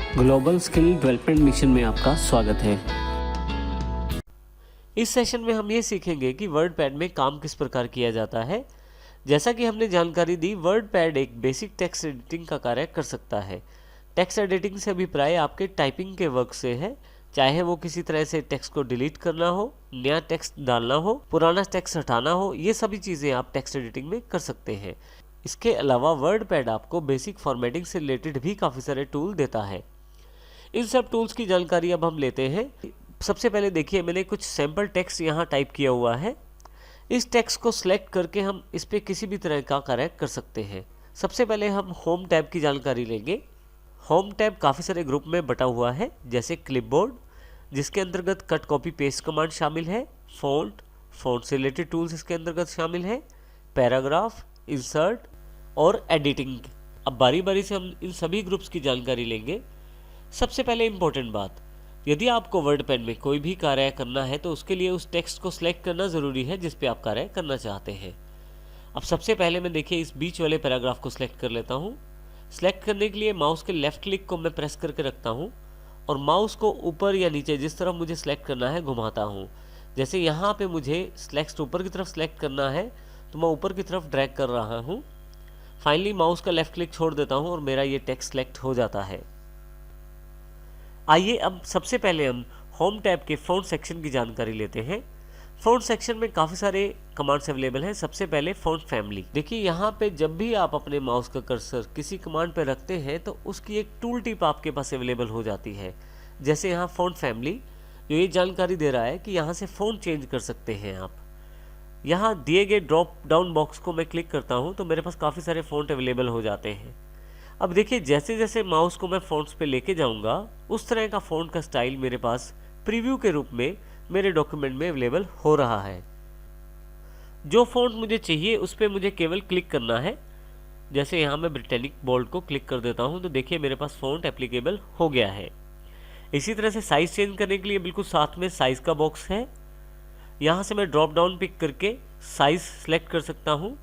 Global skill development mission में आपका स्वागत है। इस सेशन में हम ये सीखेंगे कि वर्डपैड में काम किस प्रकार किया जाता है। जैसा कि हमने जानकारी दी, वर्डपैड एक बेसिक टेक्स्ट एडिटिंग का कार्य कर सकता है। टेक्स्ट एडिटिंग से अभिप्राय आपके टाइपिंग के वर्क से है, चाहे वो किसी तरह से टेक्स्ट को डिलीट करना हो, नया टेक्स्ट डालना हो, पुराना टेक्स्ट हटाना हो, ये सभी चीज़ें आप टेक्स्ट एडिटिंग में कर सकते हैं। इसके अलावा वर्डपैड आपको बेसिक फॉर्मेटिंग से रिलेटेड भी काफ़ी सारे टूल देता है। इन सब टूल्स की जानकारी अब हम लेते हैं। सबसे पहले देखिए, मैंने कुछ सैम्पल टेक्स्ट यहाँ टाइप किया हुआ है। इस टेक्स्ट को सिलेक्ट करके हम इस पर किसी भी तरह का कार्य कर सकते हैं। सबसे पहले हम होम टैब की जानकारी लेंगे। होम टैब काफ़ी सारे ग्रुप में बटा हुआ है, जैसे क्लिपबोर्ड, जिसके अंतर्गत कट कॉपी पेस्ट कमांड शामिल है, फ़ॉन्ट से रिलेटेड टूल्स इसके अंतर्गत शामिल है, पैराग्राफ, इंसर्ट और एडिटिंग। अब बारी बारी से हम इन सभी ग्रुप्स की जानकारी लेंगे। सबसे पहले इम्पोर्टेंट बात, यदि आपको वर्डपैड में कोई भी कार्य करना है तो उसके लिए उस टेक्स्ट को सिलेक्ट करना ज़रूरी है जिस पे आप कार्य करना चाहते हैं। अब सबसे पहले मैं देखिए इस बीच वाले पैराग्राफ को सिलेक्ट कर लेता हूँ। सिलेक्ट करने के लिए माउस के लेफ्ट क्लिक को मैं प्रेस करके रखता हूँ और माउस को ऊपर या नीचे जिस तरफ मुझे सिलेक्ट करना है घुमाता हूँ। जैसे यहाँ पे मुझे टेक्स्ट ऊपर की तरफ सिलेक्ट करना है तो मैं ऊपर की तरफ ड्रैग कर रहा हूँ। फाइनली माउस का लेफ्ट क्लिक छोड़ देता हूँ और मेरा ये टेक्स्ट सिलेक्ट हो जाता है। आइए अब सबसे पहले हम होम टैब के फ़ॉन्ट सेक्शन की जानकारी लेते हैं। फ़ॉन्ट सेक्शन में काफ़ी सारे कमांड्स अवेलेबल हैं। सबसे पहले फ़ॉन्ट फैमिली। देखिए यहाँ पे जब भी आप अपने माउस का कर्सर किसी कमांड पे रखते हैं तो उसकी एक टूल टिप आपके पास अवेलेबल हो जाती है। जैसे यहाँ फ़ॉन्ट फैमिली जो ये जानकारी दे रहा है कि यहाँ से फ़ॉन्ट चेंज कर सकते हैं आप। यहाँ दिए गए ड्रॉप डाउन बॉक्स को मैं क्लिक करता हूँ तो मेरे पास काफ़ी सारे फ़ॉन्ट अवेलेबल हो जाते हैं। अब देखिए जैसे जैसे माउस को मैं फ़ॉन्ट्स पे लेके जाऊंगा उस तरह का फ़ॉन्ट का स्टाइल मेरे पास प्रीव्यू के रूप में मेरे डॉक्यूमेंट में अवेलेबल हो रहा है। जो फ़ॉन्ट मुझे चाहिए उस पर मुझे केवल क्लिक करना है। जैसे यहाँ मैं ब्रिटेनिक बोल्ड को क्लिक कर देता हूँ तो देखिए मेरे पास फ़ॉन्ट एप्लीकेबल हो गया है। इसी तरह से साइज़ चेंज करने के लिए बिल्कुल साथ में साइज़ का बॉक्स है। यहाँ से मैं ड्रॉप डाउन पिक करके साइज़ सेलेक्ट कर सकता हूँ।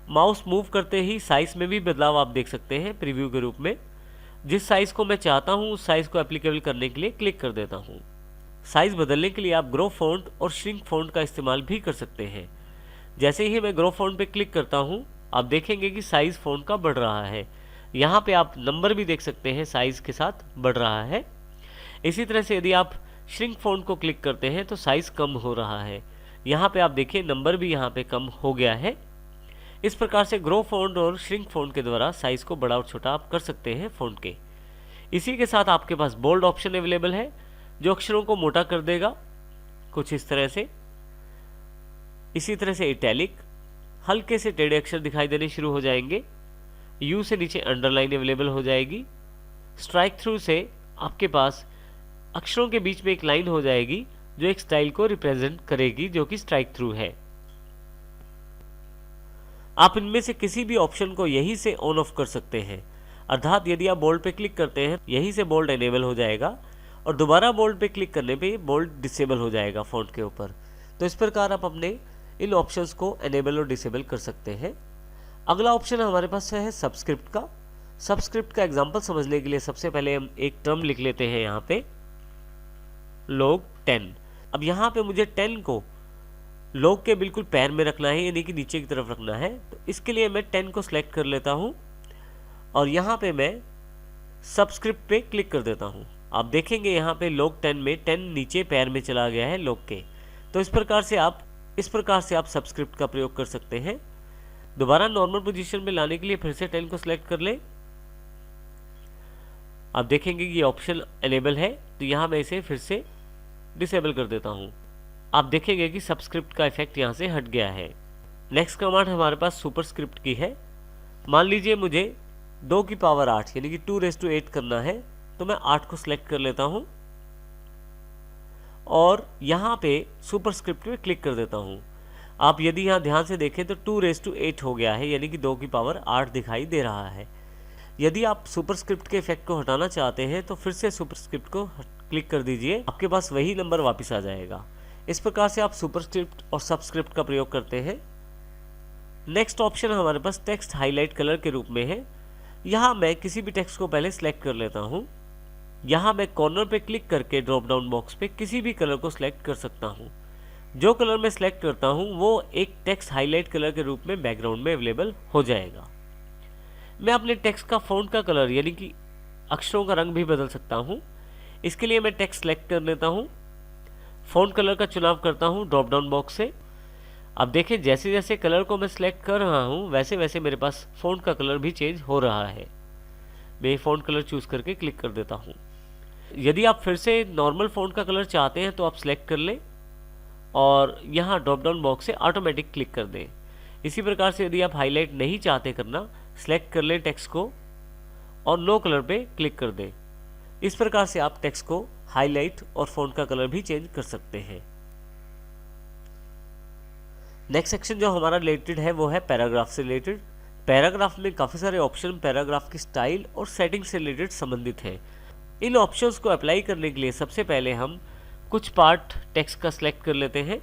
माउस मूव करते ही साइज़ में भी बदलाव आप देख सकते हैं प्रीव्यू के रूप में। जिस साइज़ को मैं चाहता हूँ उस साइज़ को एप्लीकेबल करने के लिए क्लिक कर देता हूँ। साइज़ बदलने के लिए आप ग्रो फॉन्ट और श्रिंक फॉन्ट का इस्तेमाल भी कर सकते हैं। जैसे ही मैं ग्रो फॉन्ट पे क्लिक करता हूँ आप देखेंगे कि साइज़ फॉन्ट का बढ़ रहा है। यहाँ पे आप नंबर भी देख सकते हैं, साइज़ के साथ बढ़ रहा है। इसी तरह से यदि आप श्रिंक फॉन्ट को क्लिक करते हैं तो साइज़ कम हो रहा है। यहाँ पे आप देखिए नंबर भी यहाँ पे कम हो गया है। इस प्रकार से ग्रो फॉन्ट और श्रिंक फॉन्ट के द्वारा साइज़ को बड़ा और छोटा आप कर सकते हैं फॉन्ट के। इसी के साथ आपके पास बोल्ड ऑप्शन अवेलेबल है जो अक्षरों को मोटा कर देगा कुछ इस तरह से। इसी तरह से इटैलिक, हल्के से टेढ़े अक्षर दिखाई देने शुरू हो जाएंगे। यू से नीचे अंडरलाइन अवेलेबल हो जाएगी। स्ट्राइक थ्रू से आपके पास अक्षरों के बीच में एक लाइन हो जाएगी जो एक स्टाइल को रिप्रेजेंट करेगी, जो कि स्ट्राइक थ्रू है। आप इनमें से किसी भी ऑप्शन को यहीं से ऑन ऑफ कर सकते हैं। अर्थात यदि आप बोल्ड पे क्लिक करते हैं यहीं से बोल्ड एनेबल हो जाएगा और दोबारा बोल्ड पे क्लिक करने पे बोल्ड डिसेबल हो जाएगा फ़ॉन्ट के ऊपर। तो इस प्रकार आप अपने इन ऑप्शंस को एनेबल और डिसेबल कर सकते हैं। अगला ऑप्शन हमारे पास है सबस्क्रिप्ट का। सबस्क्रिप्ट का एग्जाम्पल समझने के लिए सबसे पहले हम एक टर्म लिख लेते हैं यहाँ पे, log 10। अब यहाँ पे मुझे 10 को लॉग के बिल्कुल पैर में रखना है, यानी कि नीचे की तरफ रखना है। तो इसके लिए मैं 10 को सिलेक्ट कर लेता हूँ और यहाँ पे मैं सबस्क्रिप्ट पे क्लिक कर देता हूँ। आप देखेंगे यहाँ पे log 10 में 10 नीचे पैर में चला गया है लॉग के। तो इस प्रकार से आप सबस्क्रिप्ट का प्रयोग कर सकते हैं। दोबारा नॉर्मल पोजीशन में लाने के लिए फिर से 10 को सिलेक्ट कर लें। आप देखेंगे कि ये ऑप्शन एनेबल है तो यहाँ मैं इसे फिर से डिसेबल कर देता हूँ। आप देखेंगे कि सबस्क्रिप्ट का इफेक्ट यहाँ से हट गया है। नेक्स्ट कमांड हमारे पास सुपरस्क्रिप्ट की है। मान लीजिए मुझे 2 की पावर 8 यानी कि 2⁸ करना है तो मैं 8 को सिलेक्ट कर लेता हूँ और यहाँ पे सुपरस्क्रिप्ट पे क्लिक कर देता हूँ। आप यदि यहाँ ध्यान से देखें तो 2⁸ हो गया है, यानी कि 2 की पावर 8 दिखाई दे रहा है। यदि आप सुपरस्क्रिप्ट के इफेक्ट को हटाना चाहते हैं तो फिर से सुपरस्क्रिप्ट को क्लिक कर दीजिए, आपके पास वही नंबर वापस आ जाएगा। इस प्रकार से आप सुपरस्क्रिप्ट और सबस्क्रिप्ट का प्रयोग करते हैं। नेक्स्ट ऑप्शन हमारे पास टेक्स्ट हाईलाइट कलर के रूप में है। यहाँ मैं किसी भी टेक्स्ट को पहले सिलेक्ट कर लेता हूँ। यहाँ मैं कॉर्नर पे क्लिक करके ड्रॉप डाउन बॉक्स पे किसी भी कलर को सिलेक्ट कर सकता हूँ। जो कलर मैं सिलेक्ट करता हूँ वो एक टेक्स्ट हाईलाइट कलर के रूप में बैकग्राउंड में अवेलेबल हो जाएगा। मैं अपने टेक्स्ट का फ़ॉन्ट का कलर यानी कि अक्षरों का रंग भी बदल सकता हूँ। इसके लिए मैं टेक्स्ट सेलेक्ट कर लेता हूँ, फ़ॉन्ट कलर का चुनाव करता हूँ ड्रॉप डाउन बॉक्स से। अब देखें जैसे जैसे कलर को मैं सिलेक्ट कर रहा हूँ वैसे वैसे मेरे पास फ़ॉन्ट का कलर भी चेंज हो रहा है। मैं फ़ॉन्ट कलर चूज़ करके क्लिक कर देता हूँ। यदि आप फिर से नॉर्मल फ़ॉन्ट का कलर चाहते हैं तो आप सिलेक्ट कर लें और यहाँ ड्रॉप डाउन बॉक्स से ऑटोमेटिक क्लिक कर दें। इसी प्रकार से यदि आप हाईलाइट नहीं चाहते करना, सिलेक्ट कर लें टेक्स्ट को और नो कलर पे क्लिक कर दें। इस प्रकार से आप टेक्स्ट को हाईलाइट और फ़ॉन्ट का कलर भी चेंज कर सकते हैं। नेक्स्ट सेक्शन जो हमारा रिलेटेड है वो है पैराग्राफ से रिलेटेड। पैराग्राफ में काफ़ी सारे ऑप्शन पैराग्राफ की स्टाइल और सेटिंग से रिलेटेड संबंधित हैं। इन ऑप्शंस को अप्लाई करने के लिए सबसे पहले हम कुछ पार्ट टेक्स्ट का सिलेक्ट कर लेते हैं।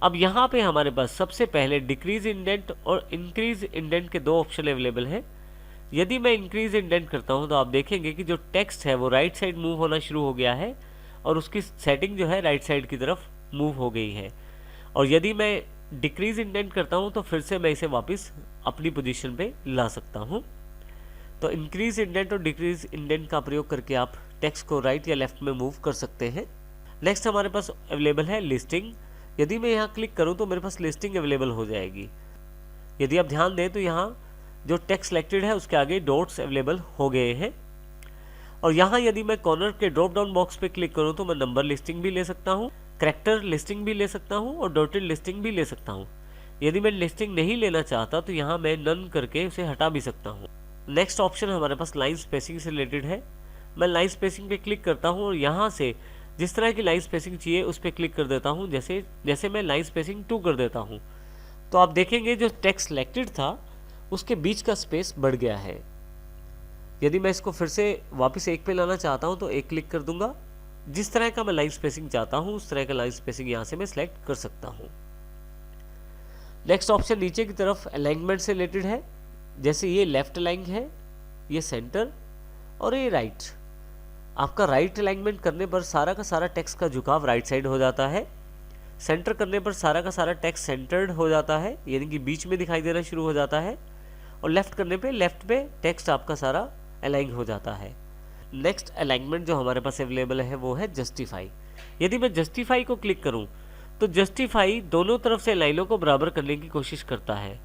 अब यहाँ पे हमारे पास सबसे पहले डिक्रीज इंडेंट और इंक्रीज इंडेंट के दो ऑप्शन अवेलेबल हैं। यदि मैं इंक्रीज इंडेंट करता हूँ तो आप देखेंगे कि जो टेक्स्ट है वो राइट साइड मूव होना शुरू हो गया है और उसकी सेटिंग जो है राइट साइड की तरफ मूव हो गई है। और यदि मैं डिक्रीज इंडेंट करता हूँ तो फिर से मैं इसे वापस अपनी पोजीशन पे ला सकता हूँ। तो इंक्रीज इंडेंट और डिक्रीज इंडेंट का प्रयोग करके आप टेक्स्ट को राइट या लेफ्ट में मूव कर सकते हैं। नेक्स्ट हमारे पास अवेलेबल है लिस्टिंग। यदि मैं यहाँ क्लिक करूँ तो मेरे पास लिस्टिंग अवेलेबल हो जाएगी। यदि आप ध्यान दें तो यहाँ जो टेक्स्ट सिलेक्टेड है उसके आगे डॉट्स अवेलेबल हो गए हैं। और यहाँ यदि मैं कॉर्नर के ड्रॉप डाउन बॉक्स पे क्लिक करूँ तो मैं नंबर लिस्टिंग भी ले सकता हूँ, कैरेक्टर लिस्टिंग भी ले सकता हूँ और डॉटेड लिस्टिंग भी ले सकता हूँ। यदि मैं लिस्टिंग नहीं लेना चाहता तो यहाँ मैं नन करके उसे हटा भी सकता हूँ। नेक्स्ट ऑप्शन हमारे पास लाइन स्पेसिंग से रिलेटेड है। मैं लाइन स्पेसिंग पे क्लिक करता हूँ और यहाँ से जिस तरह की लाइन स्पेसिंग चाहिए उस पर क्लिक कर देता हूँ। जैसे मैं लाइन स्पेसिंग 2 कर देता हूँ तो आप देखेंगे जो टेक्स्ट सिलेक्टेड था उसके बीच का स्पेस बढ़ गया है। यदि मैं इसको फिर से वापस 1 पे लाना चाहता हूँ तो 1 क्लिक कर दूंगा। जिस तरह का मैं लाइन स्पेसिंग चाहता हूँ उस तरह का लाइन स्पेसिंग यहाँ से मैं सिलेक्ट कर सकता हूँ। नेक्स्ट ऑप्शन नीचे की तरफ अलाइनमेंट से रिलेटेड है। जैसे ये लेफ्ट अलाइन है, ये सेंटर और ये राइट। आपका राइट अलाइनमेंट करने पर सारा का सारा टेक्स्ट का झुकाव राइट साइड हो जाता है। सेंटर करने पर सारा का सारा टेक्स्ट सेंटर्ड हो जाता है यानी कि बीच में दिखाई देना शुरू हो जाता है। और लेफ्ट करने पे लेफ्ट पे टेक्स्ट आपका सारा अलाइन हो जाता है। नेक्स्ट अलाइनमेंट जो हमारे पास अवेलेबल है वो है जस्टिफाई। यदि मैं जस्टिफाई को क्लिक करूं तो जस्टिफाई दोनों तरफ से लाइनों को बराबर करने की कोशिश करता है।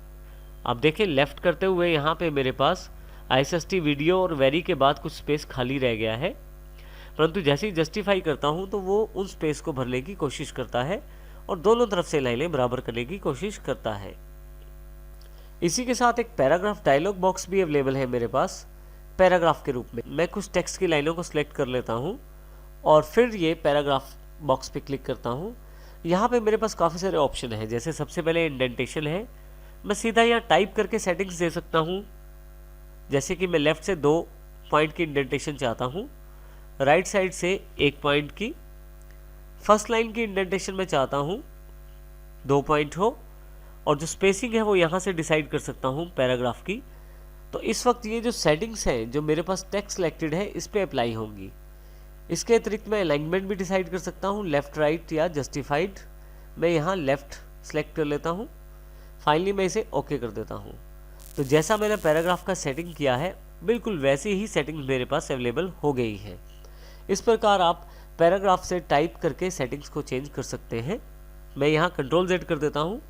आप देखें लेफ्ट करते हुए यहाँ पे मेरे पास ISST वीडियो और वेरी के बाद कुछ स्पेस खाली रह गया है, परंतु जैसे ही जस्टिफाई करता हूँ तो वो उन स्पेस को भरने की कोशिश करता है और दोनों तरफ से लाइनें बराबर करने की कोशिश करता है। इसी के साथ एक पैराग्राफ डायलॉग बॉक्स भी अवेलेबल है मेरे पास पैराग्राफ के रूप में। मैं कुछ टेक्स्ट की लाइनों को सिलेक्ट कर लेता हूँ और फिर ये पैराग्राफ बॉक्स पे क्लिक करता हूँ। यहाँ पे मेरे पास काफ़ी सारे ऑप्शन हैं। जैसे सबसे पहले इंडेंटेशन है। मैं सीधा यहाँ टाइप करके सेटिंग्स दे सकता हूँ। जैसे कि मैं लेफ्ट से 2 पॉइंट की इंडेंटेशन चाहता हूँ, राइट साइड से 1 पॉइंट की, फर्स्ट लाइन की इंडेंटेशन में चाहता हूँ 2 पॉइंट हो और जो स्पेसिंग है वो यहाँ से डिसाइड कर सकता हूँ पैराग्राफ की। तो इस वक्त ये जो सेटिंग्स हैं जो मेरे पास टेक्स्ट सिलेक्टेड है इस पे अप्लाई होंगी। इसके अतिरिक्त मैं अलाइनमेंट भी डिसाइड कर सकता हूँ, लेफ्ट राइट या जस्टिफाइड। मैं यहाँ लेफ्ट सेलेक्ट कर लेता हूँ। फाइनली मैं इसे ओके कर देता हूँ। तो जैसा मैंने पैराग्राफ का सेटिंग किया है बिल्कुल वैसी ही सेटिंग मेरे पास अवेलेबल हो गई है। इस प्रकार आप पैराग्राफ से टाइप करके सेटिंग्स को चेंज कर सकते हैं। मैं यहाँ Ctrl Z कर देता हूँ।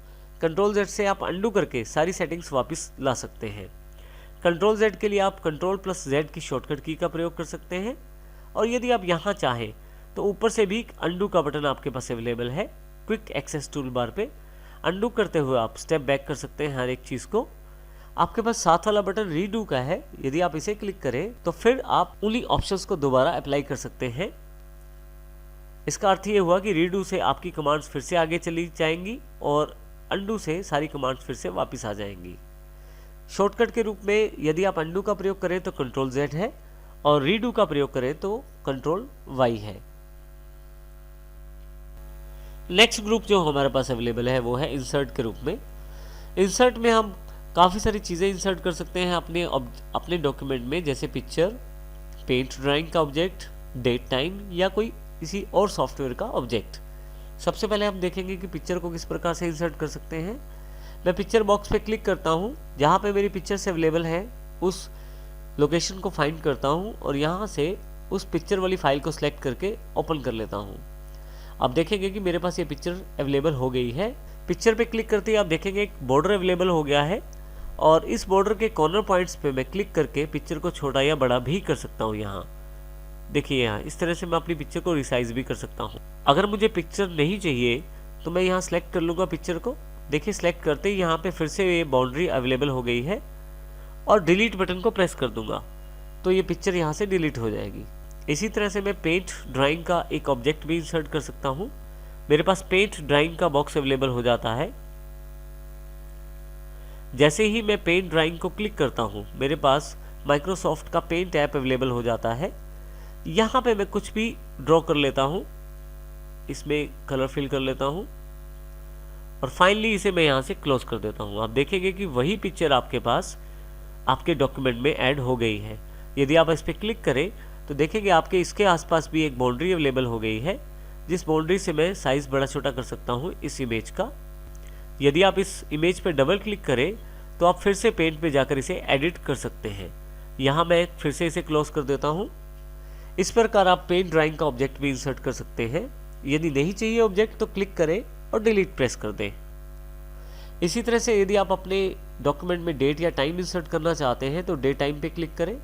Ctrl Z से आप अंडू करके सारी सेटिंग्स वापस ला सकते हैं। Ctrl Z के लिए आप Ctrl+Z की शॉर्टकट की का प्रयोग कर सकते हैं और यदि आप यहाँ चाहें तो ऊपर से भी अंडू का बटन आपके पास अवेलेबल है क्विक एक्सेस टूल बार पे। अंडू करते हुए आप स्टेप बैक कर सकते हैं हर एक चीज़ को। आपके पास साथ वाला बटन रीडू का है। यदि आप इसे क्लिक करें तो फिर आप उन्हीं ऑप्शंस को दोबारा अप्लाई कर सकते हैं। इसका अर्थ ये हुआ कि रीडू से आपकी कमांड्स फिर से आगे चली जाएंगी और अंडू से सारी कमांड्स फिर से वापस आ जाएंगी। शॉर्टकट के रूप में यदि आप अंडू का प्रयोग करें तो Ctrl Z है और रीडू का प्रयोग करें तो Ctrl Y है। नेक्स्ट ग्रुप जो हमारे पास अवेलेबल है वो है इंसर्ट के रूप में। इंसर्ट में हम काफ़ी सारी चीज़ें इंसर्ट कर सकते हैं अपने डॉक्यूमेंट में, जैसे पिक्चर, पेंट ड्राइंग का ऑब्जेक्ट, डेट टाइम या कोई किसी और सॉफ्टवेयर का ऑब्जेक्ट। सबसे पहले हम देखेंगे कि पिक्चर को किस प्रकार से इंसर्ट कर सकते हैं। मैं पिक्चर बॉक्स पे क्लिक करता हूँ, जहाँ पे मेरी पिक्चर्स अवेलेबल है उस लोकेशन को फाइंड करता हूँ और यहाँ से उस पिक्चर वाली फाइल को सिलेक्ट करके ओपन कर लेता हूँ। आप देखेंगे कि मेरे पास ये पिक्चर अवेलेबल हो गई है। पिक्चर पे क्लिक करते ही आप देखेंगे एक बॉर्डर अवेलेबल हो गया है और इस बॉर्डर के कॉर्नर पॉइंट्स पे मैं क्लिक करके पिक्चर को छोटा या बड़ा भी कर सकता हूँ। यहाँ देखिए, यहाँ इस तरह से मैं अपनी पिक्चर को रिसाइज भी कर सकता हूँ। अगर मुझे पिक्चर नहीं चाहिए तो मैं यहाँ सेलेक्ट कर लूँगा पिक्चर को। देखिए, सेलेक्ट करते ही यहाँ पे फिर से ये बाउंड्री अवेलेबल हो गई है और डिलीट बटन को प्रेस कर दूंगा तो ये पिक्चर यहाँ से डिलीट हो जाएगी। इसी तरह से मैं पेंट ड्राइंग का एक ऑब्जेक्ट भी इंसर्ट कर सकता हूँ। मेरे पास पेंट ड्राइंग का बॉक्स अवेलेबल हो जाता है। जैसे ही मैं पेंट ड्राइंग को क्लिक करता हूँ, मेरे पास माइक्रोसॉफ्ट का पेंट ऐप अवेलेबल हो जाता है। यहाँ पे मैं कुछ भी ड्रॉ कर लेता हूँ, इसमें कलर फिल कर लेता हूँ और फाइनली इसे मैं यहाँ से क्लोज कर देता हूँ। आप देखेंगे कि वही पिक्चर आपके पास आपके डॉक्यूमेंट में ऐड हो गई है। यदि आप इस पर क्लिक करें तो देखेंगे आपके इसके आसपास भी एक बाउंड्री अवेलेबल हो गई है, जिस बाउंड्री से मैं साइज बड़ा छोटा कर सकता हूँ इस इमेज का। यदि आप इस इमेज पर डबल क्लिक करें तो आप फिर से पेंट पे जाकर इसे एडिट कर सकते हैं। यहाँ मैं फिर से इसे क्लोज कर देता हूँ। इस प्रकार आप पेंट ड्राइंग का ऑब्जेक्ट भी इंसर्ट कर सकते हैं। यदि नहीं चाहिए ऑब्जेक्ट तो क्लिक करें और डिलीट प्रेस कर दें। इसी तरह से यदि आप अपने डॉक्यूमेंट में डेट या टाइम इंसर्ट करना चाहते हैं तो डेट टाइम पे क्लिक करें।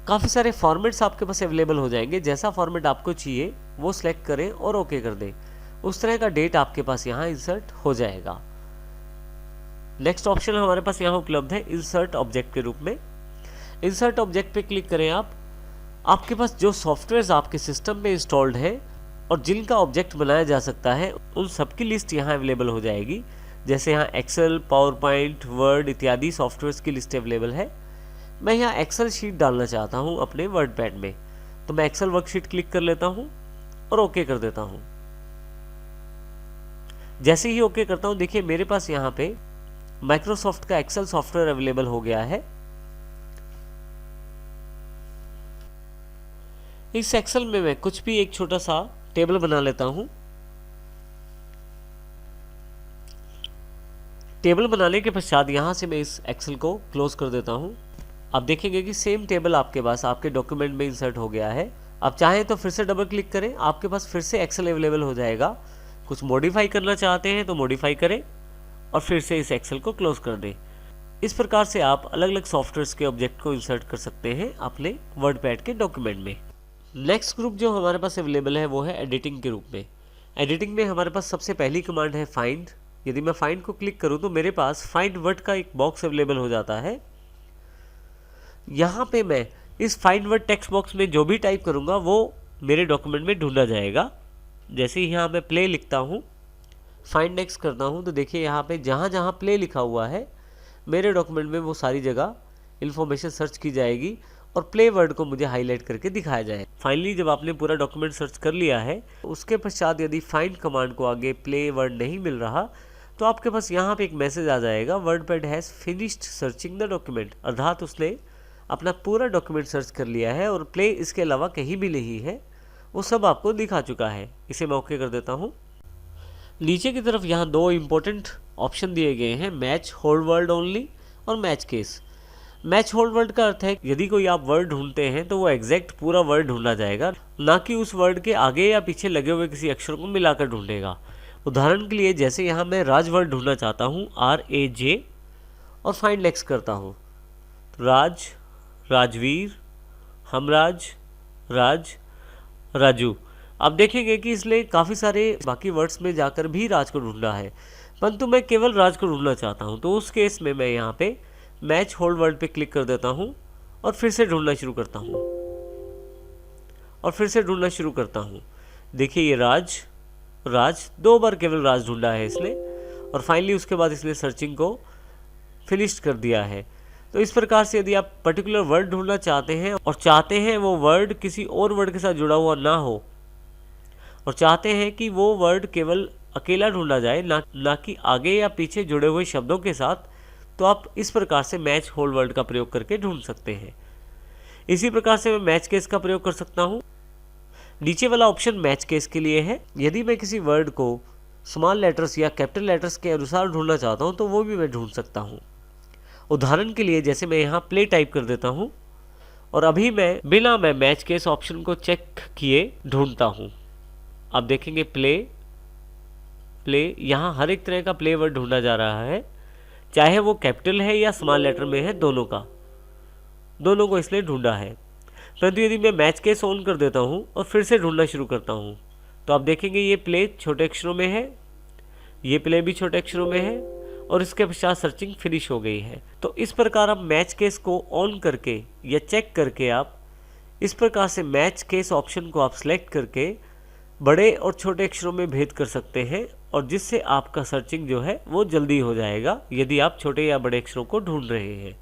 काफ़ी सारे फॉर्मेट्स आपके पास अवेलेबल हो जाएंगे। जैसा फॉर्मेट आपको चाहिए वो सिलेक्ट करें और ओके कर दें। उस तरह का डेट आपके पास यहाँ इंसर्ट हो जाएगा। नेक्स्ट ऑप्शन हमारे पास यहाँ उपलब्ध है इंसर्ट ऑब्जेक्ट के रूप में। इंसर्ट ऑब्जेक्ट पे क्लिक करें आप। आपके पास जो सॉफ्टवेयर आपके सिस्टम में इंस्टॉल्ड है और जिनका ऑब्जेक्ट बनाया जा सकता है उन सबकी लिस्ट यहाँ अवेलेबल हो जाएगी। जैसे यहाँ एक्सेल, पावर पॉइंट, वर्ड इत्यादि सॉफ्टवेयर्स की लिस्ट अवेलेबल है। मैं यहाँ एक्सेल शीट डालना चाहता हूँ अपने वर्ड पैड में, तो मैं एक्सेल वर्कशीट क्लिक कर लेता हूँ और ओके कर देता हूँ। जैसे ही ओके करता हूँ, देखिए मेरे पास यहाँ पे माइक्रोसॉफ्ट का एक्सेल सॉफ्टवेयर अवेलेबल हो गया है। इस एक्सेल में मैं कुछ भी एक छोटा सा टेबल बना लेता हूँ। टेबल बनाने के पश्चात यहाँ से मैं इस एक्सेल को क्लोज कर देता हूँ। आप देखेंगे कि सेम टेबल आपके पास आपके डॉक्यूमेंट में इंसर्ट हो गया है। आप चाहें तो फिर से डबल क्लिक करें, आपके पास फिर से एक्सेल अवेलेबल हो जाएगा। कुछ मॉडिफाई करना चाहते हैं तो मॉडिफाई करें और फिर से इस एक्सेल को क्लोज कर दें। इस प्रकार से आप अलग अलग सॉफ्टवेयर्स के ऑब्जेक्ट को इंसर्ट कर सकते हैं अपने वर्ड पैड के डॉक्यूमेंट में। नेक्स्ट ग्रुप जो हमारे पास अवेलेबल है वो है एडिटिंग के रूप में। एडिटिंग में हमारे पास सबसे पहली कमांड है फाइंड। यदि मैं फाइंड को क्लिक करूं तो मेरे पास फाइंड वर्ड का एक बॉक्स अवेलेबल हो जाता है। यहाँ पे मैं इस फाइंड वर्ड टेक्स्ट बॉक्स में जो भी टाइप करूँगा वो मेरे डॉक्यूमेंट में ढूंढा जाएगा। जैसे ही यहाँ मैं प्ले लिखता हूँ, फाइंड नेक्स्ट करता हूँ, तो देखिए यहाँ पे जहाँ जहाँ प्ले लिखा हुआ है मेरे डॉक्यूमेंट में वो सारी जगह इन्फॉर्मेशन सर्च की जाएगी और प्ले वर्ड को मुझे हाईलाइट करके दिखाया जाए। फाइनली जब आपने पूरा डॉक्यूमेंट सर्च कर लिया है, उसके पश्चात यदि फाइंड कमांड को आगे प्ले वर्ड नहीं मिल रहा तो आपके पास यहाँ पे एक मैसेज आ जाएगा, WordPad has finished searching the document. अर्थात उसने अपना पूरा डॉक्यूमेंट सर्च कर लिया है और प्ले इसके अलावा कहीं भी नहीं है, वो सब आपको दिखा चुका है। इसे मैं ओके कर देता हूँ। नीचे की तरफ यहाँ दो इम्पोर्टेंट ऑप्शन दिए गए हैं, मैच होल्ड वर्ड ओनली और match case. Match hold word का अर्थ है यदि कोई आप वर्ड ढूंढते हैं तो वो एग्जैक्ट पूरा वर्ड ढूंढा जाएगा, ना कि उस वर्ड के आगे या पीछे लगे हुए किसी अक्षर को मिलाकर ढूंढेगा। उदाहरण के लिए जैसे यहाँ मैं राज वर्ड ढूंढना चाहता हूँ, RAJ, और फाइंड नेक्स्ट करता हूँ, राज, राजवीर, हमराज, राज, राजू। आप देखेंगे कि इसलिए काफ़ी सारे बाकी वर्ड्स में जाकर भी राज को ढूंढा है, परंतु मैं केवल राज को ढूंढना चाहता हूँ। तो उस केस में मैं यहाँ पे मैच होल्ड वर्ड पे क्लिक कर देता हूँ और फिर से ढूंढना शुरू करता हूँ और फिर से ढूंढना शुरू करता हूँ। देखिए ये राज, राज, दो बार केवल राज ढूंढा है इसने और फाइनली उसके बाद इसने सर्चिंग को फिनिश कर दिया है। तो इस प्रकार से यदि आप पर्टिकुलर वर्ड ढूंढना चाहते हैं और चाहते हैं वो वर्ड किसी और वर्ड के साथ जुड़ा हुआ ना हो और चाहते हैं कि वो वर्ड केवल अकेला ढूंढा जाए, ना कि आगे या पीछे जुड़े हुए शब्दों के साथ, तो आप इस प्रकार से मैच होल्ड वर्ड का प्रयोग करके ढूंढ सकते हैं। इसी प्रकार से मैं मैच केस का प्रयोग कर सकता हूँ। नीचे वाला ऑप्शन मैच केस के लिए है। यदि मैं किसी वर्ड को स्मॉल लेटर्स या कैपिटल लेटर्स के अनुसार ढूंढना चाहता हूं तो वो भी मैं ढूंढ सकता हूं। उदाहरण के लिए जैसे मैं यहाँ प्ले टाइप कर देता हूं और अभी मैं बिना मैच केस ऑप्शन को चेक किए ढूंढता हूं। आप देखेंगे प्ले यहाँ हर एक तरह का प्ले वर्ड ढूंढा जा रहा है, चाहे वो कैपिटल है या स्मॉल लेटर में है, दोनों को इसने ढूंढा है। परंतु यदि मैं मैच केस ऑन कर देता हूं और फिर से ढूंढना शुरू करता हूं तो आप देखेंगे ये प्ले छोटे अक्षरों में है, ये प्ले भी छोटे अक्षरों में है और इसके पश्चात सर्चिंग फिनिश हो गई है। तो इस प्रकार आप मैच केस को ऑन करके या चेक करके आप इस प्रकार से मैच केस ऑप्शन को आप सिलेक्ट करके बड़े और छोटे अक्षरों में भेद कर सकते हैं और जिससे आपका सर्चिंग जो है वो जल्दी हो जाएगा यदि आप छोटे या बड़े अक्षरों को ढूंढ रहे हैं।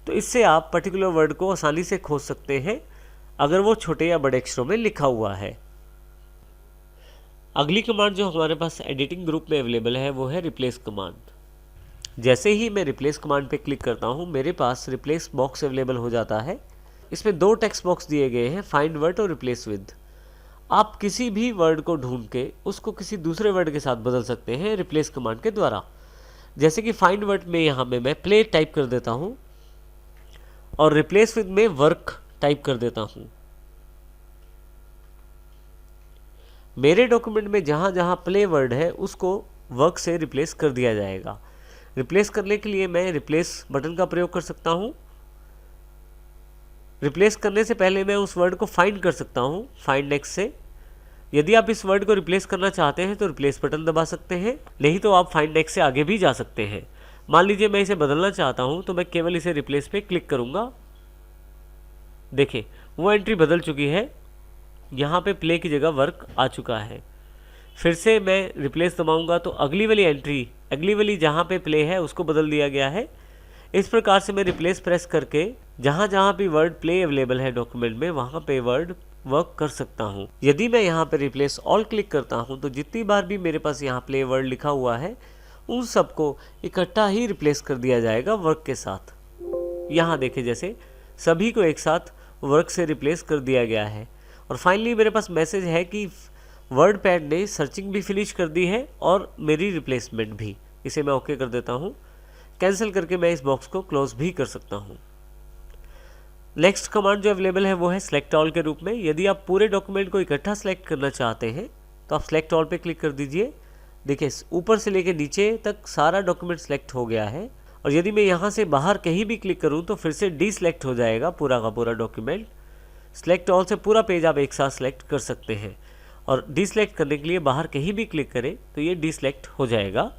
तो इससे आप पर्टिकुलर वर्ड को आसानी से खोज सकते हैं अगर वो छोटे या बड़े अक्षरों में लिखा हुआ है। अगली कमांड जो हमारे पास एडिटिंग ग्रुप में अवेलेबल है वो है रिप्लेस कमांड। जैसे ही मैं रिप्लेस कमांड पे क्लिक करता हूँ मेरे पास रिप्लेस बॉक्स अवेलेबल हो जाता है। इसमें 2 टेक्स्ट बॉक्स दिए गए हैं, फाइंड वर्ड और रिप्लेस विद। आप किसी भी वर्ड को ढूंढ के उसको किसी दूसरे वर्ड के साथ बदल सकते हैं रिप्लेस कमांड के द्वारा। जैसे कि फाइंड वर्ड में यहाँ पे मैं प्ले टाइप कर देता हूँ और रिप्लेस विद में वर्क टाइप कर देता हूँ। मेरे डॉक्यूमेंट में जहाँ जहाँ प्ले वर्ड है उसको वर्क से रिप्लेस कर दिया जाएगा। रिप्लेस करने के लिए मैं रिप्लेस बटन का प्रयोग कर सकता हूँ। रिप्लेस करने से पहले मैं उस वर्ड को फाइंड कर सकता हूँ फाइंड नेक्स्ट से। यदि आप इस वर्ड को रिप्लेस करना चाहते हैं तो रिप्लेस बटन दबा सकते हैं, नहीं तो आप फाइंड नेक्स्ट से आगे भी जा सकते हैं। मान लीजिए मैं इसे बदलना चाहता हूँ तो मैं केवल इसे रिप्लेस पे क्लिक करूँगा। देखिए वो एंट्री बदल चुकी है, यहाँ पे प्ले की जगह वर्क आ चुका है। फिर से मैं रिप्लेस दबाऊंगा तो अगली वाली जहाँ पे प्ले है उसको बदल दिया गया है। इस प्रकार से मैं रिप्लेस प्रेस करके जहाँ जहाँ भी वर्ड प्ले अवेलेबल है डॉक्यूमेंट में वहाँ पे वर्ड वर्क कर सकता हूँ। यदि मैं यहाँ पे रिप्लेस ऑल क्लिक करता हूँ तो जितनी बार भी मेरे पास यहाँ प्ले वर्ड लिखा हुआ है उन सबको इकट्ठा ही रिप्लेस कर दिया जाएगा वर्क के साथ। यहाँ देखें जैसे सभी को एक साथ वर्क से रिप्लेस कर दिया गया है। और फाइनली मेरे पास मैसेज है कि वर्ड पैड ने सर्चिंग भी फिनिश कर दी है और मेरी रिप्लेसमेंट भी। इसे मैं ओके कर देता हूँ। कैंसिल करके मैं इस बॉक्स को क्लोज भी कर सकता हूँ। नेक्स्ट कमांड जो अवेलेबल है वो है सेलेक्ट ऑल के रूप में। यदि आप पूरे डॉक्यूमेंट को इकट्ठा सेलेक्ट करना चाहते हैं तो आप सेलेक्ट ऑल पे क्लिक कर दीजिए। देखिए ऊपर से लेकर नीचे तक सारा डॉक्यूमेंट सेलेक्ट हो गया है। और यदि मैं यहाँ से बाहर कहीं भी क्लिक करूँ तो फिर से डीसेलेक्ट हो जाएगा पूरा का पूरा डॉक्यूमेंट। सेलेक्ट ऑल से पूरा पेज आप एक साथ सेलेक्ट कर सकते हैं और डीसेलेक्ट करने के लिए बाहर कहीं भी क्लिक करें तो ये डीसेलेक्ट हो जाएगा।